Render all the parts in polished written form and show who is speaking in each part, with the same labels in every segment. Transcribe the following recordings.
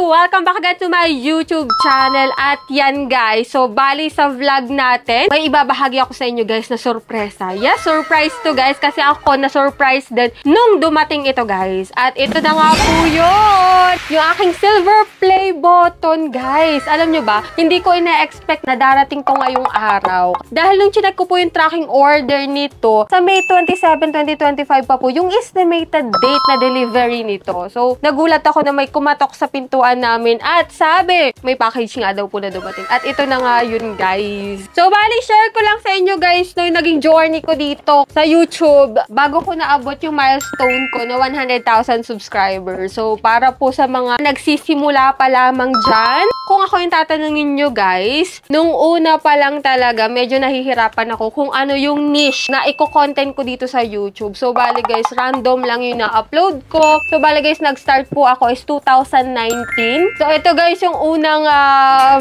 Speaker 1: Welcome back again to my YouTube channel. At yan guys, so bali sa vlog natin, may ibabahagi ako sa inyo guys na sorpresa. Yes, surprise to guys kasi ako na-surprise din nung dumating ito guys. At ito na nga po yun, yung aking silver play button guys. Alam nyo ba, hindi ko ina-expect na darating to ngayong araw. Dahil nung chinek ko po yung tracking order nito, sa May 27, 2025 pa po, yung estimated date na delivery nito. So, nagulat ako na may kumatok sa pintuan namin at sabi, may package nga daw po na dumating. At ito na nga yun guys. So, bali, share ko lang sa inyo guys no, yung naging journey ko dito sa YouTube bago ko naabot yung milestone ko na 100,000 subscribers. So, para po sa mga nagsisimula pa lamang dyan, kung ako yung tatanungin nyo guys, nung una pa lang talaga, medyo nahihirapan ako kung ano yung niche na i-content ko dito sa YouTube. So, bali guys, random lang yung na-upload ko. So, bali guys, nag-start po ako is 2019. So, ito guys, yung unang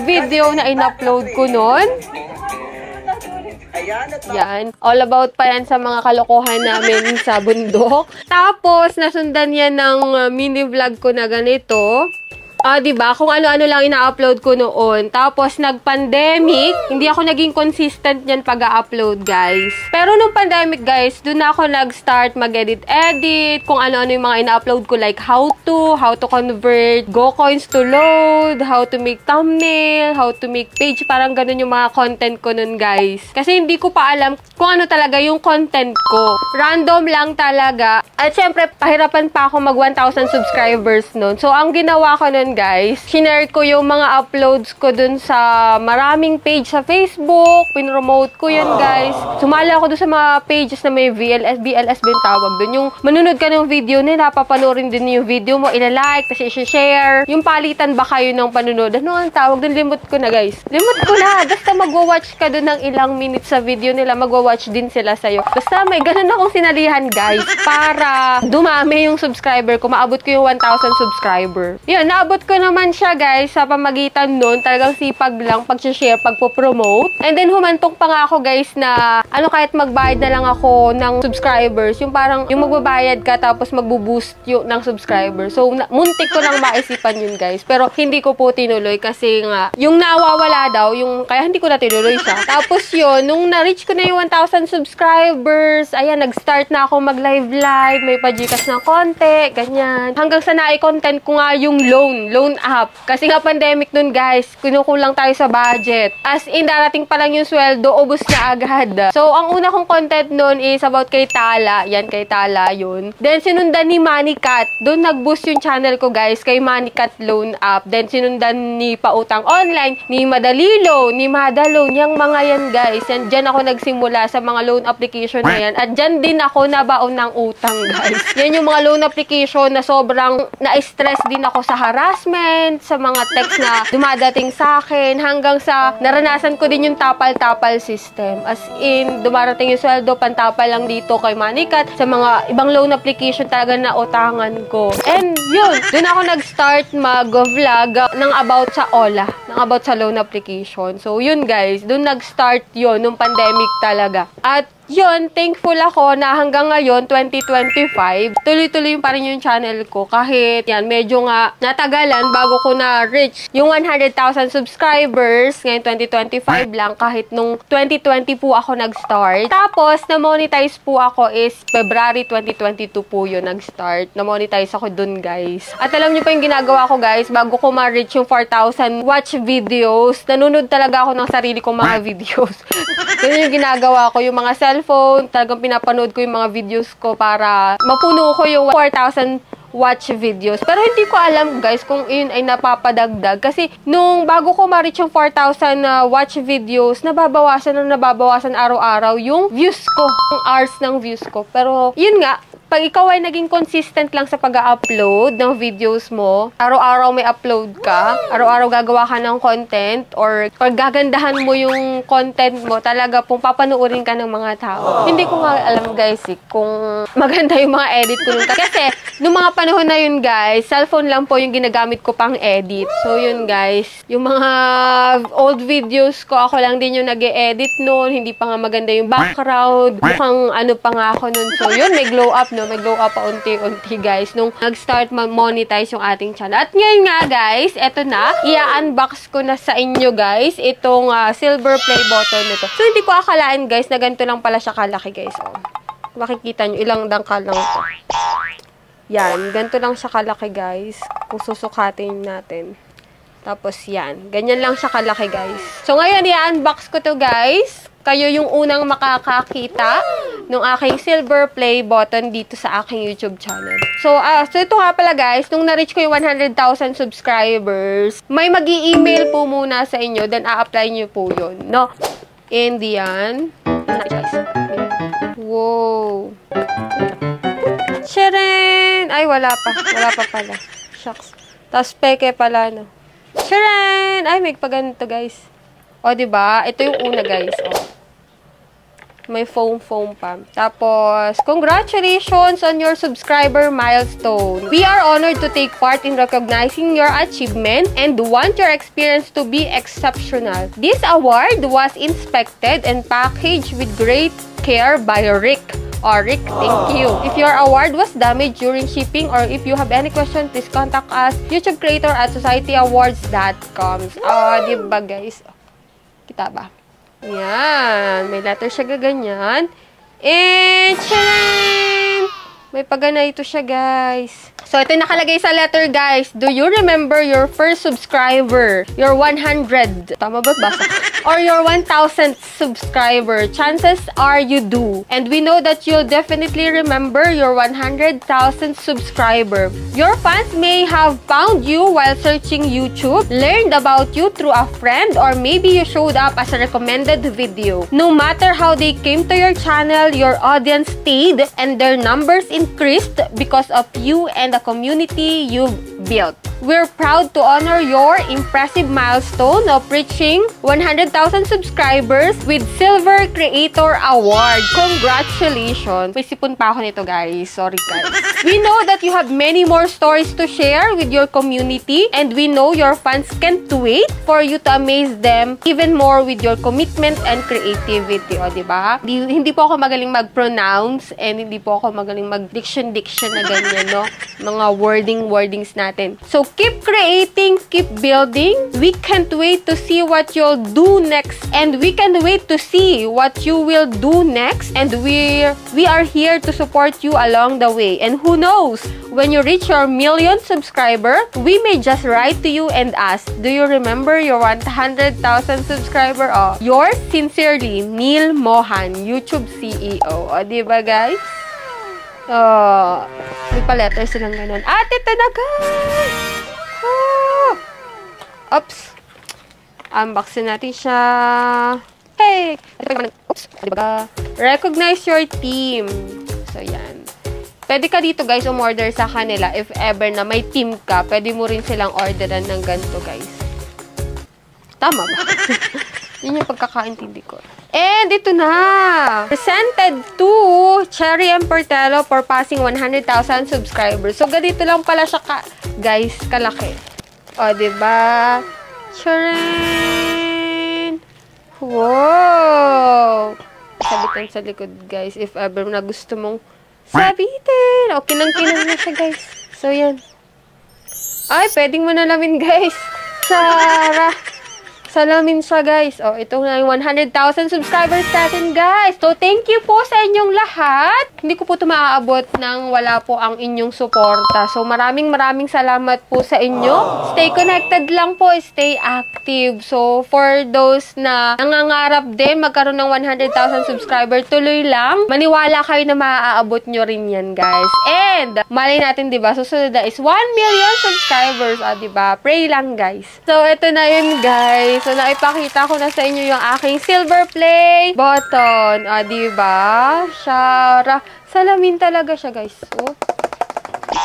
Speaker 1: video na in-upload ko noon. Yan. All about pa yan sa mga kalokohan namin sa bundok. Tapos, nasundan yan ng mini vlog ko na ganito. Diba? Kung ano-ano lang ina-upload ko noon. Tapos, nag-pandemic, hindi ako naging consistent yan pag-upload, guys. Pero nung pandemic, guys, dun ako nag-start mag-edit-edit, kung ano-ano yung mga ina-upload ko, like how to convert GoCoins to load, how to make thumbnail, how to make page, parang ganun yung mga content ko nun, guys. Kasi hindi ko pa alam kung ano talaga yung content ko. Random lang talaga. At syempre, pahirapan pa ako mag 1,000 subscribers nun. So, ang ginawa ko nun, guys, shinare ko yung mga uploads ko dun sa maraming page sa Facebook, pinromote ko yun guys. Sumali ako dun sa mga pages na may BLS din tawag dun. Yung manunod ka ng video nila, papanoorin din yung video mo, ilalike, kasi i-share. Yung palitan ba kayo ng panunod? Ano ang tawag dun? Limot ko na guys. Limot ko na. Basta magwa-watch ka dun ng ilang minutes sa video nila, magwa-watch din sila sa'yo. Basta may ganun akong sinalihan guys, para dumami yung subscriber ko, maabot ko yung 1,000 subscriber. Yun, naabot ko naman siya guys sa pamagitan nun, talagang sipag lang pag-share, pagpo-promote. And then humantong pa nga ako guys na kahit magbayad na lang ako ng subscribers, yung parang yung magbabayad ka tapos magbo-boost yung ng subscribers. So muntik ko nang maisipan yun guys, pero hindi ko po tinuloy kasi nga yung nawawala daw, yung kaya hindi ko na tinuloy siya. Tapos yun, nung na-reach ko na yung 1,000 subscribers, ayan, nag-start na ako mag-live, may pa-Gcash na konti, ganyan. Hanggang sa na-content ko nga yung loan app. Kasi nga pandemic nun guys, kinukulang tayo sa budget. As in, darating pa lang yung sweldo, ubos na agad. So, ang una kong content nun is about kay Tala. Yan, kay Tala yun. Then, sinundan ni Manicat. Doon nag-boost yung channel ko guys, kay Manicat Loan App. Then, sinundan ni Pautang Online, ni Madalilo, ni Madaloan. Yung mga yan guys. Yan, dyan ako nagsimula sa mga loan application na yan. At dyan din ako nabaon ng utang guys. Yan yung mga loan application na sobrang na-stress din ako sa harassment, sa mga text na dumadating sa akin, hanggang sa naranasan ko din yung tapal-tapal system. As in, dumarating yung sweldo, pantapal lang dito kay Manicat. Sa mga ibang loan application talaga na utangan ko. And yun, dun ako nag-start mag-vlog ng about sa OLA, ng about sa loan application. So yun guys, dun nag-start yun, nung pandemic talaga. At yun, thankful ako na hanggang ngayon, 2025, tuloy-tuloy pa rin yung channel ko. Kahit yan, medyo nga natagalan bago ko na-reach yung 100,000 subscribers. Ngayon, 2025 lang. Kahit nung 2020 po ako nag-start. Tapos, na-monetize po ako is February 2022 po yun nag-start. Na-monetize ako dun, guys. At alam niyo pa yung ginagawa ko, guys, bago ko ma-reach yung 4,000 watch videos, nanunod talaga ako ng sarili kong mga videos. Ganun yung ginagawa ko, yung mga cellphone, talagang pinapanood ko yung mga videos ko para mapuno ko yung 4,000 watch videos. Pero hindi ko alam guys kung yun ay napapadagdag. Kasi nung bago ko ma-reach yung 4,000 watch videos, nababawasan araw-araw yung views ko, yung hours ng views ko. Pero yun nga, pag ikaw ay naging consistent lang sa pag-upload ng videos mo, araw-araw may upload ka, araw-araw gagawa ka ng content, or gagandahan mo yung content mo, talaga pong papanuorin ka ng mga tao. Hindi ko nga alam guys kung maganda yung mga edit ko nun. Kasi nung mga panahon na yun guys, cellphone lang po yung ginagamit ko pang edit. So yun guys, yung mga old videos ko, ako lang din yung nag-e-edit nun, hindi pa nga maganda yung background, mukhang ano pa nga ako nun. So yun, may glow up nun. na mag-glow up pa unti-unti, guys, nung nag-start monetize yung ating channel. At ngayon nga, guys, eto na, i-unbox ko na sa inyo, guys, itong silver play button nito. So, hindi ko akalaan, guys, na ganito lang pala siya kalaki, guys. Oh. Makikita nyo, ilang dangkal lang ito. Yan, ganito lang siya kalaki, guys, kung susukatin natin. Tapos, yan. Ganyan lang siya kalaki, guys. So, ngayon, i-unbox ko to, guys. Kayo yung unang makakakita ng aking silver play button dito sa aking YouTube channel. So ito nga pala, guys. Nung na-reach ko yung 100,000 subscribers, may mag-i-email po muna sa inyo. Then, a-apply nyo po yun, no? And yan. Wow. Sharon! Ay, wala pa. Wala pa pala. Shucks. Tapos, peke pala, no? Sharon! Ay, may paganito, guys. O, diba? Ito yung una, guys. O. May foam pa. Tapos, congratulations on your subscriber milestone. We are honored to take part in recognizing your achievement and want your experience to be exceptional. This award was inspected and packaged with great care by Rick. Rick, thank you. If your award was damaged during shipping or if you have any question, please contact us, YouTube creator at societyawards.com. Diba, guys? Kita ba? Yan. May letter siya gaganyan. And, charan! May paganito siya, guys. So, ito nakalagay sa letter, guys. Do you remember your first subscriber? Your 100. Tama ba basa? Or your 1,000th subscriber. Chances are you do. And we know that you'll definitely remember your 100,000th subscriber. Your fans may have found you while searching YouTube, learned about you through a friend, or maybe you showed up as a recommended video. No matter how they came to your channel, your audience stayed and their numbers increased because of you and the community you've built. We're proud to honor your impressive milestone of reaching 100,000 subscribers with Silver Creator Award. Congratulations! May sipon pa ako nito, guys. Sorry, guys. We know that you have many more stories to share with your community and we know your fans can't wait for you to amaze them even more with your commitment and creativity. O, diba? Hindi po ako magaling mag-pronounce and hindi po ako magaling mag-diction na ganyan, no? Mga wordings natin. So, keep creating, keep building. We can't wait to see what you'll do next. And we can't wait to see what you will do next. And we are here to support you along the way. And who knows, when you reach your 1,000,000 subscriber, we may just write to you and ask, do you remember your 100,000 subscriber? Oh, yours sincerely, Neil Mohan, YouTube CEO. O, diba, guys? May pa-letter silang ganun. At ito na, guys! Oops! Unboxin natin siya. Hey! Oops! Diba? Recognize your team. So, yan. Pwede ka dito, guys, umorder sa kanila. If ever na may team ka, pwede mo rin silang orderan ng ganito, guys. Tama ba? Yun yung pagkakaintindi ko. And ito na! Presented to Cherry M. Portello for passing 100,000 subscribers. So, ganito lang pala siya, guys, kalaki. O, diba? Charan! Wow! Sabitan sa likod, guys. If ever na gusto mong sabitin. O, kinang-kinang na siya, guys. So, yan. Ay, pwedeng mo na namin, guys. Sarah! Salamin siya, guys. O, ito na yung 100,000 subscribers natin, guys. So, thank you po sa inyong lahat. Hindi ko po ito maaabot nang wala po ang inyong suporta. So, maraming salamat po sa inyo. Stay connected lang po. Stay active. So, for those na nangangarap din magkaroon ng 100,000 subscriber, tuloy lang. Maniwala kayo na maaabot nyo rin yan, guys. And, malay natin, diba? Susunod na is 1,000,000 subscribers. O, diba? Pray lang, guys. So, ito na yun, guys. So, naipakita ko na sa inyo yung aking silver play button. Diba? Shara. Salamin talaga siya, guys. So,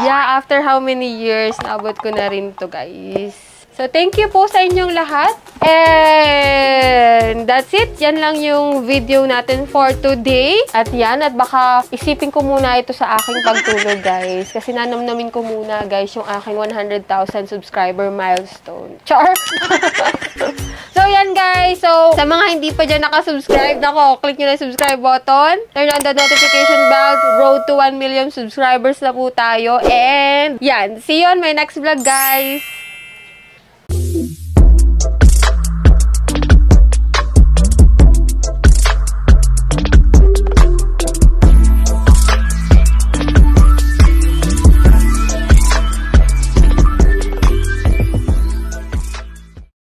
Speaker 1: yeah, after how many years, naabot ko na rin to, guys. So, thank you po sa inyong lahat. And that's it. Yan lang yung video natin for today. At yan, at baka isipin ko muna ito sa aking pagtulog, guys. Kasi nanamnamin ko muna, guys, yung aking 100,000 subscriber milestone. Char! So, yan, guys. So, sa mga hindi pa dyan nakasubscribe, nako, click nyo na yung subscribe button. Turn on the notification bell. Road to 1 million subscribers na po tayo. And, yan. See you on my next vlog, guys.